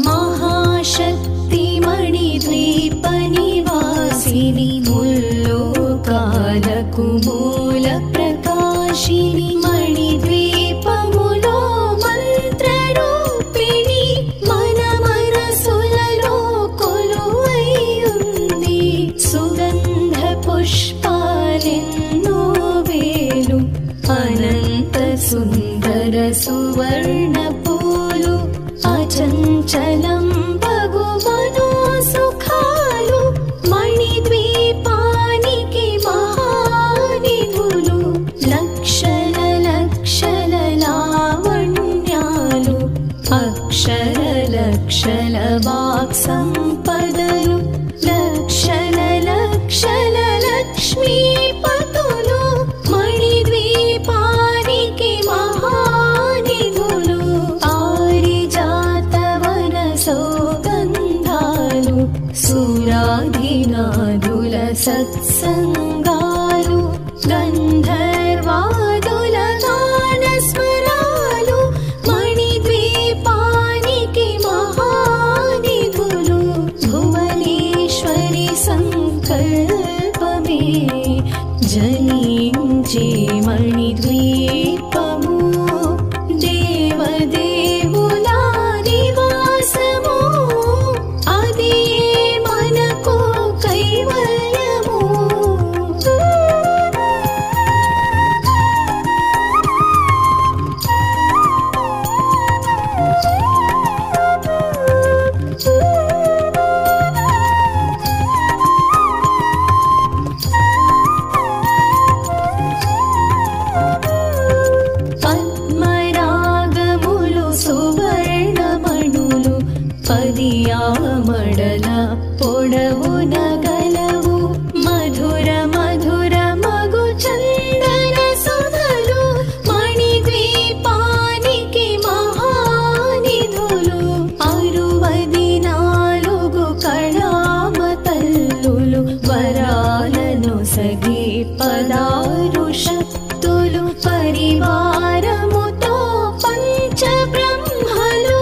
महाशक्तिमणिद्वीपनिवासिनि मुल्लोकाలకు మూల ప్రకాశిని మణిద్వీపములో మంత్రరూపిణి మన మనసులలో కొలువైయుంది. సుగంధ పుష్పాలెన్నో వేలు అనంత సుందర సువర్ణ పూలు అచంచలం బగు మనోసుఖాలు మణిద్వీపానికి మహానిధులు. లక్షల లక్షల లావణ్యాలు అక్షర లక్షల వాక్ సంపదలు లక్షల లక్షల లక్ష్మీపతులు మణిద్వీపానికి మహానిధులు. పారిజాతవన సౌగంధాలు సురాధినాదుల సత్సంగాలు గంధర్వాదుల గానస్వరాలు మణిద్వీపానికి మహానిధులు. భువనేశ్వరి సంకల్పమే జనించే మణిద్వీపము దేవదేవుల నివాసము అది మనకు కైవల్యము. పద్మరాగములు సువర్ణమణులు పదియామడల పొడవున గలవు మధుర మధుర మగు చందన సుధలు మణిద్వీపానికి మహానిధులు. 64 కళామతల్లులు వరాలను సగి 16 శక్తులు పరివారముతో పంచబ్రహ్మలు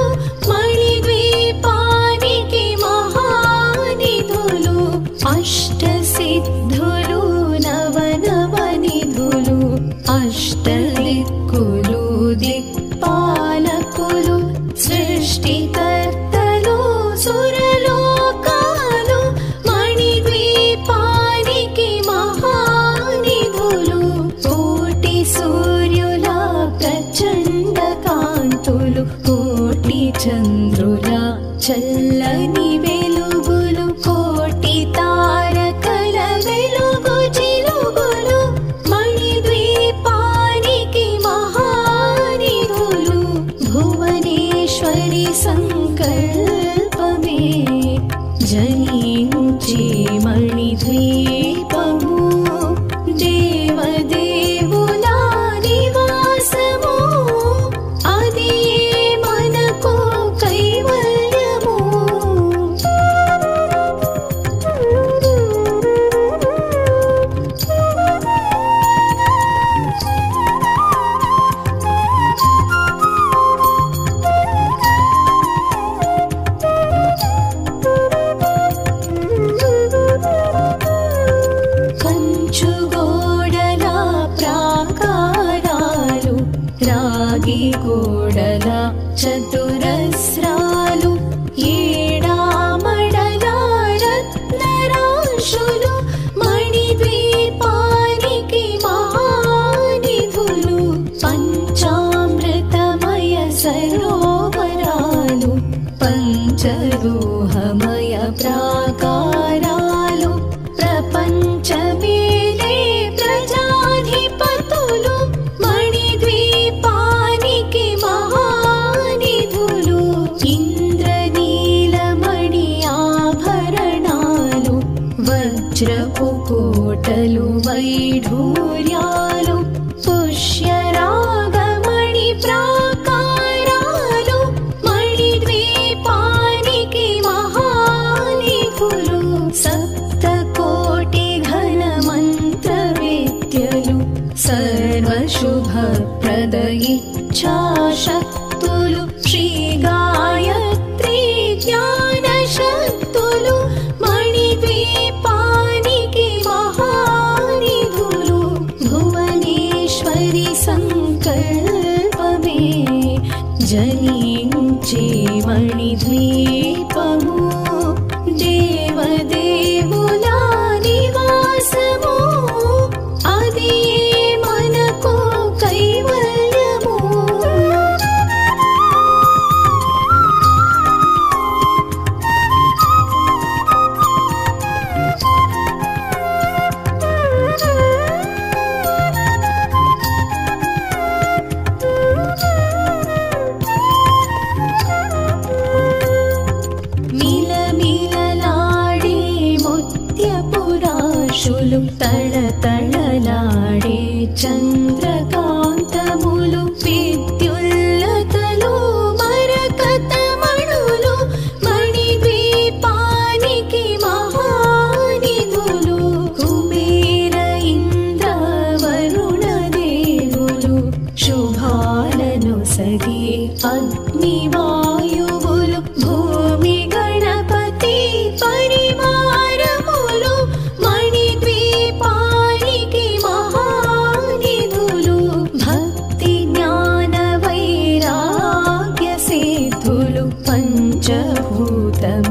మణిద్వీపానికి మహానిధులు. అష్టసిద్ధులు నవనవనిధులు అష్టదిక్కులు దిక్పాలకులు సృష్టికర్తలు సురలోకాలు మణిద్వీపానికి మహానిధులు. కోటి సూర్యుల ప్రచండ కాంతులు కోటి చంద్రుల చల్లని వెలుగులు కోటి తారకల వెలుగు చిలుగులు మణిద్వీపానికి మహానిధులు. భువనేశ్వరి సంకల్పమే జనించే మణిద్వీపము దేవదేవుల నివాసము అది మనకు కైవల్యము. కంచుగోడల ప్రాకారాలు రాగి గోడల చతురస్రాలు ఏడామడల రత్నరాశులు మణిద్వీపానికి మహానిధులు. పంచామృతమయ సరోవరాలు పంచదోహమయ ప్రాకారాలు ప్రపంచమేలే ప్రజాధిపతులు మణిద్వీపానికి మహానిధులు. ఇంద్రనీలమణి ఆభరణాలు వజ్రపు కోటలు వైఢూర్యాలు పుష్యరాగమణి ప్రాకారాలు మణిద్వీపానికి మహానిధులు. సప్తకోటి ఘన మంత్ర విద్యలు సర్వశుభ వరప్రద ఇచ్ఛాశక్తులు శ్రీ గాయత్రి జ్ఞాన శక్తులు మణిద్వీపానికి మహానిధులు భువనేశ్వరి సంకల్పమే జనించే మణిద్వీపము దేవదేవుల నివాసము అది మనకు కైవల్యము మిలమిలలాడే ముత్యపురాశులు తళతళలాడే చంద్రకాంతములు విద్యుల్లతలు మరకతమణులు మణిద్వీపానికి మహానిధులు కుబేర ఇంద్ర వరుణ దేవులు శుభాలను సగే అగ్నివాయువులు భూమి గణపతి పరివారములు మణిద్వీపానికి మహానిధులు భక్తి జ్ఞాన వైరాగ్య సేతులు పంచభూతములు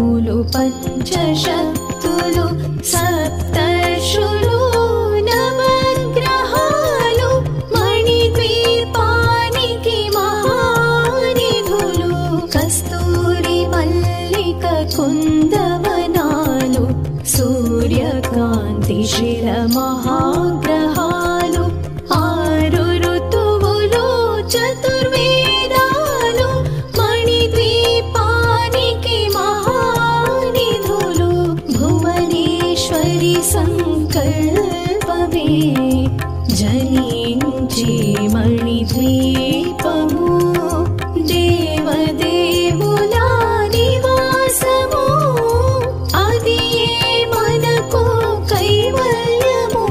పంచశక్తులు సప్తర్షులు నవగ్రహాలు మణిద్వీపానికి మహానిధులు కస్తూరి మల్లిక కుందవనాలు సూర్యకాంతి శిర మహాగ్రహాలు ఆరు ఋతువులు చతుర్వేదాలు మణిద్వీపానికి మహానిధులు భువనేశ్వరి సంకల్పమే జనించే మణిద్వీపము దేవదేవుల నివాసము అది మనకు కైవల్యము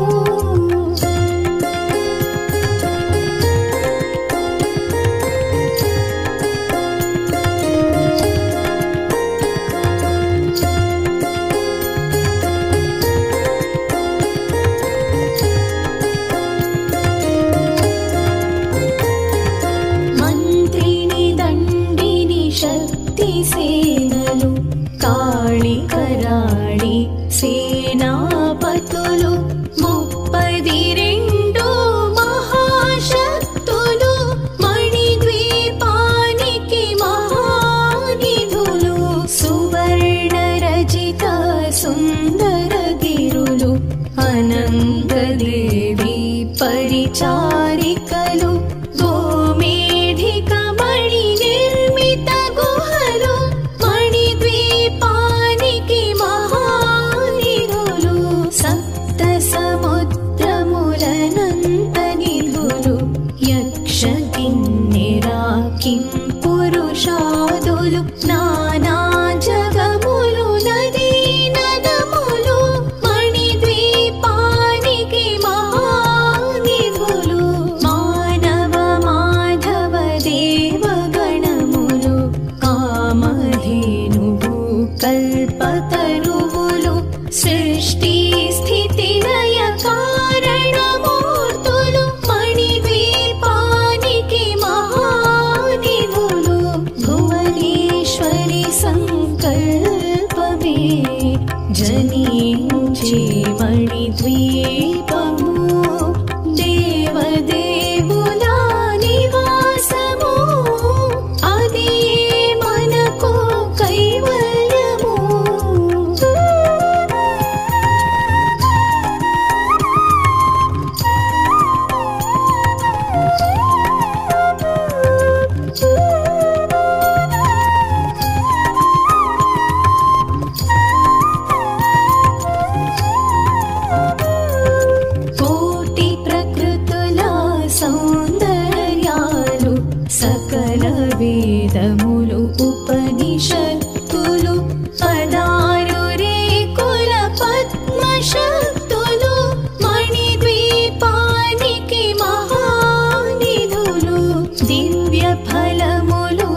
దివ్య ఫలములు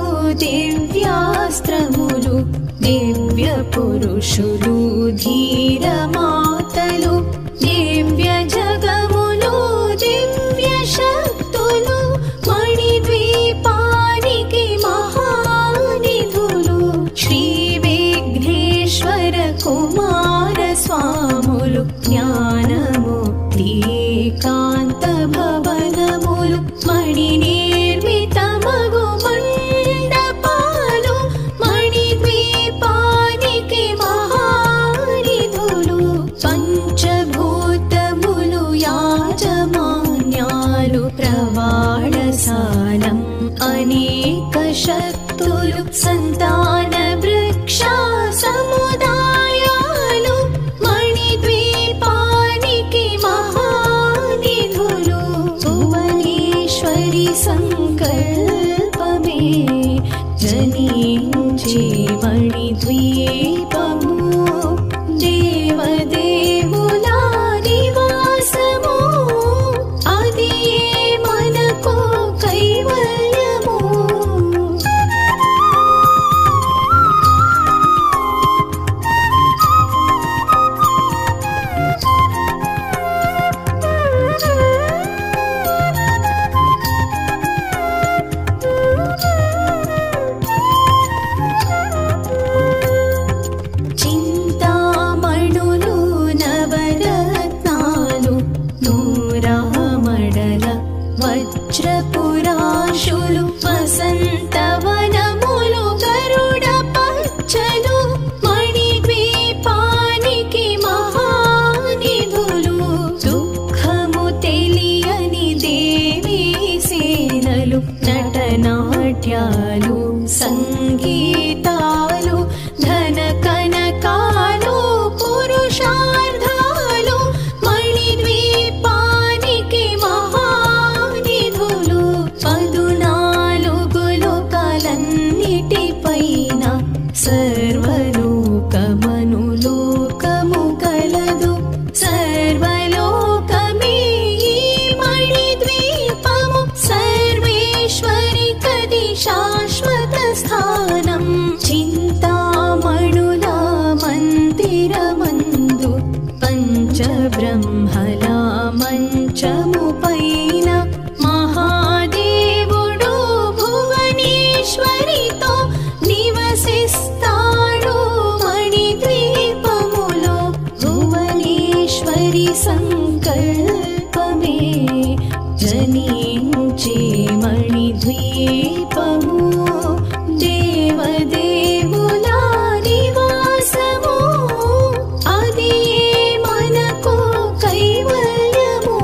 దివ్యాస్త్రములు దివ్య పురుషులు ధీర మాతలు దివ్య జగములు దివ్య శక్తులు మణిద్వీపానికి మహానిధులు శ్రీ విఘ్నేశ్వర కుమార స్వాములు జ్ఞానముక్తి కాంత భవనములు మణి నిర్మిత మగు మండపాలు మణిద్వీపానికి మహానిధులు పంచభూతములు యాజమాన్యాలు ప్రవాళశాలం అనేక శక్తులు సంతాన వృక్ష సముదాయాలు మణిద్వీపానికి మహానిధులు భువనేశ్వరి సంకల్పమే జనించే మణిద్వీపము దేవదేవుల నివాసము అది మనకు కైవల్యము చింతామణులు నవరత్నాలు నూరామడల వజ్రపురాశులు వసంతవనములు గరుడ పచ్చలు మణిద్వీపానికి మహానిధులు దుఃఖము తెలియని దేవీ సేనలు నటనాట్యాలు సంగీతాలు ధన కనకాలు పురుషార్థాలు మణిద్వీపానికి మహానిధులు 14 లోకాలన్నిటిపైన సర్వలోకమను లోకము కలదు సర్వలోకమే ఈ మణిద్వీపము సర్వేశ్వరి కది శాశ్వత స్థానం చింతామణుల మందిరమందు పంచబ్రహ్మల మంచము పైన మహాదేవుడు భువనేశ్వరితో నివసిస్తాడు మణిద్వీపములో భువనేశ్వరి సంకల్పమే జనించే మణిద్వీపము దేవదేవుల నివాసము అది మనకు కైవల్యము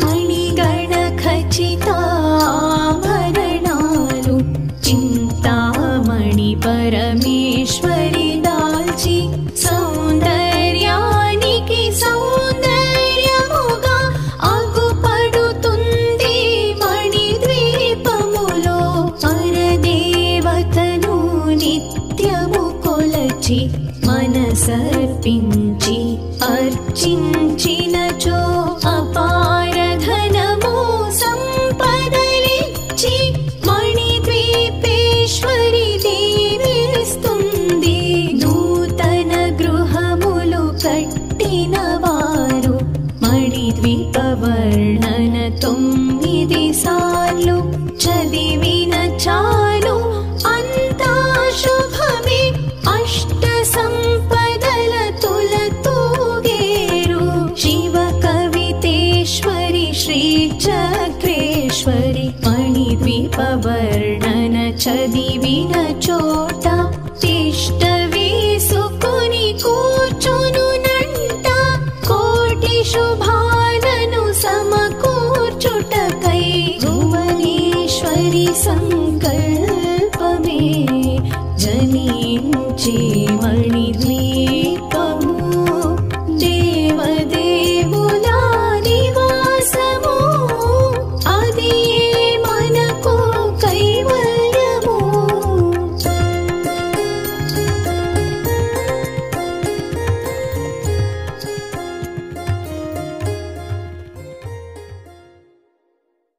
మణిగణ ఖచ్చితాభరణాలు చింతామణి పరమేశ్వరి దాల్చి సౌందర్యానికి సౌందర్యముగా అగుపడుతుంది మణిద్వీపములో పరదేవతను నిత్యము కొలచి మనసర్పించి అర్చించినచో అపార ధనము సంపదలిచ్చి మణిద్వీపేశ్వరి దీవిస్తుంది నూతన గృహములు కట్టిన వారు మణిద్వీప వర్ణన 9 సార్లు చదివిన చాలు అంతా శుభమే అష్ట సంపదల తులతూగేరు శివ కవితేశ్వరి శ్రీ చక్రేశ్వరి మణిద్వీప వర్ణన చదివిన చోట తిష్ట వేసుకొని కూర్చునునంట కోటి శుభాలను సమకూర్చుటకై భువనేశ్వరి సంకల్పమే